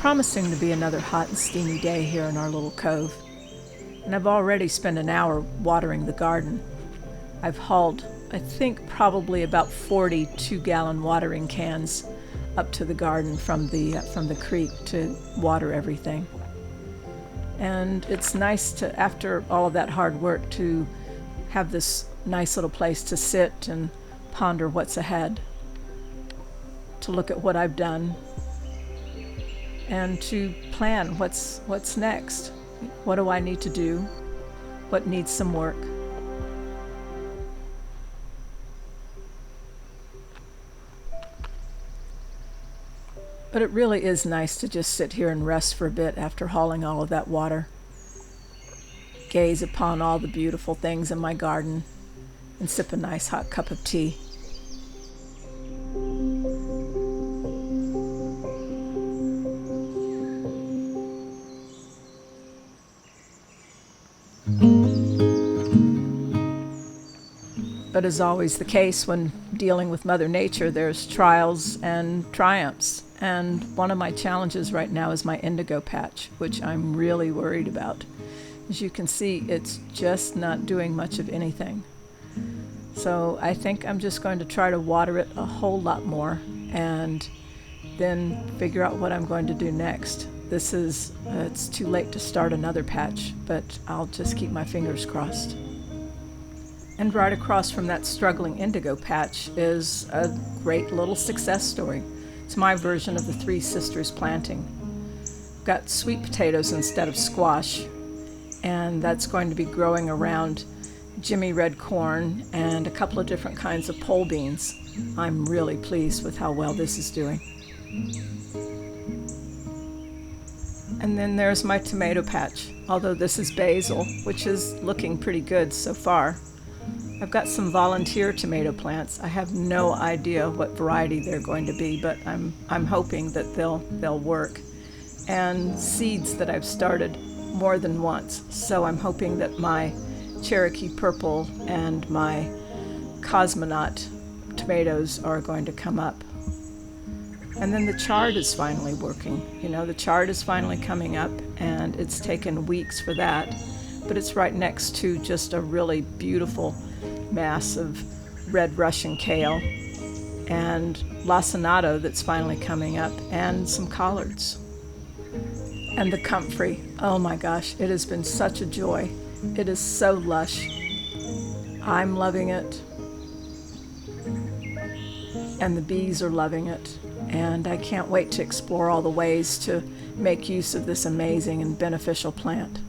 promising to be another hot and steamy day here in our little cove, and I've already spent an hour watering the garden. I've hauled, I think, probably about 40 2-gallon watering cans up to the garden from the creek to water everything. And it's nice to, after all of that hard work, to have this nice little place to sit and ponder what's ahead, to look at what I've done, and to plan what's next. What do I need to do? What needs some work? But it really is nice to just sit here and rest for a bit after hauling all of that water. Gaze upon all the beautiful things in my garden and sip a nice hot cup of tea. But as always the case when dealing with Mother Nature, there's trials and triumphs. And one of my challenges right now is my indigo patch, which I'm really worried about. As you can see, it's just not doing much of anything. So I think I'm just going to try to water it a whole lot more and then figure out what I'm going to do next. It's too late to start another patch, but I'll just keep my fingers crossed. And right across from that struggling indigo patch is a great little success story. It's my version of the Three Sisters planting. I've got sweet potatoes instead of squash, and that's going to be growing around Jimmy red corn and a couple of different kinds of pole beans. I'm really pleased with how well this is doing. And then there's my tomato patch, although this is basil, which is looking pretty good so far. I've got some volunteer tomato plants. I have no idea what variety they're going to be, but I'm hoping that they'll work. And seeds that I've started more than once, so I'm hoping that my Cherokee Purple and my Cosmonaut tomatoes are going to come up. And then the chard is finally working. The chard is finally coming up, and it's taken weeks for that, but it's right next to just a really beautiful mass of red Russian kale and lacinato that's finally coming up, and some collards. And the comfrey, oh my gosh, it has been such a joy. It is so lush. I'm loving it, and the bees are loving it, and I can't wait to explore all the ways to make use of this amazing and beneficial plant.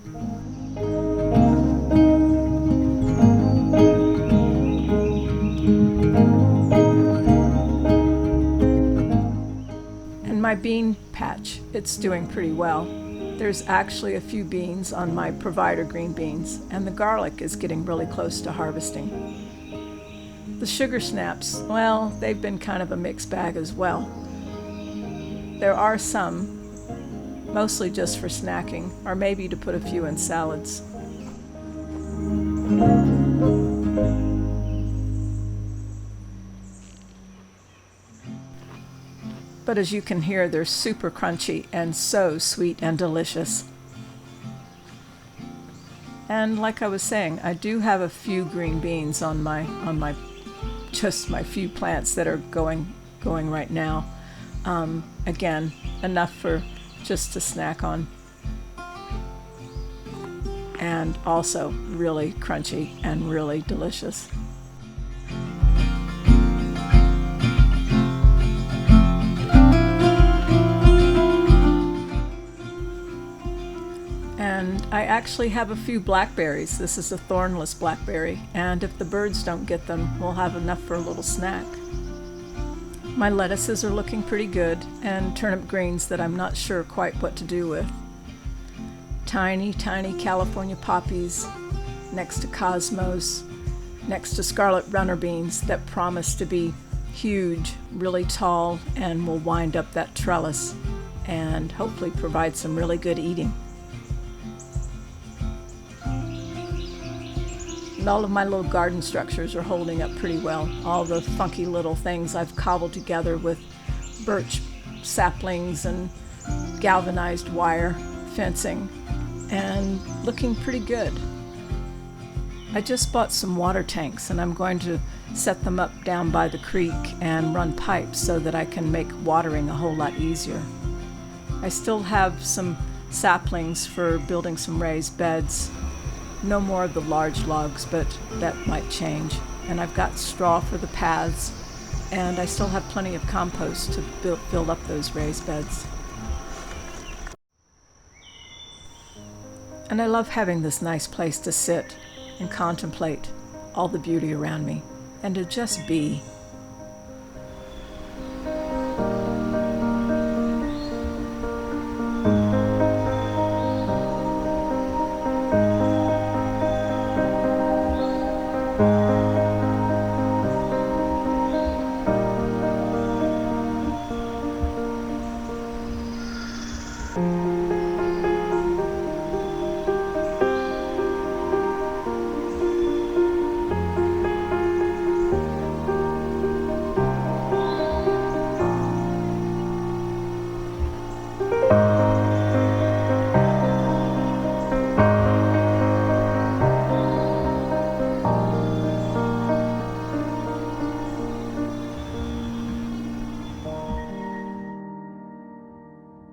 My bean patch, it's doing pretty well. There's actually a few beans on my provider green beans, and the garlic is getting really close to harvesting. The sugar snaps, well, they've been kind of a mixed bag as well. There are some, mostly just for snacking, or maybe to put a few in salads. But as you can hear, they're super crunchy and so sweet and delicious. And like I was saying, I do have a few green beans on my few plants that are going right now. Again, enough for just to snack on. And also really crunchy and really delicious. And I actually have a few blackberries. This is a thornless blackberry, and if the birds don't get them, we'll have enough for a little snack. My lettuces are looking pretty good, and turnip greens that I'm not sure quite what to do with. Tiny, tiny California poppies next to cosmos, next to scarlet runner beans that promise to be huge, really tall, and will wind up that trellis and hopefully provide some really good eating. And all of my little garden structures are holding up pretty well. All the funky little things I've cobbled together with birch saplings and galvanized wire fencing and looking pretty good. I just bought some water tanks and I'm going to set them up down by the creek and run pipes so that I can make watering a whole lot easier. I still have some saplings for building some raised beds. No more of the large logs, but that might change. And I've got straw for the paths, and I still have plenty of compost to build up those raised beds. And I love having this nice place to sit and contemplate all the beauty around me and to just be.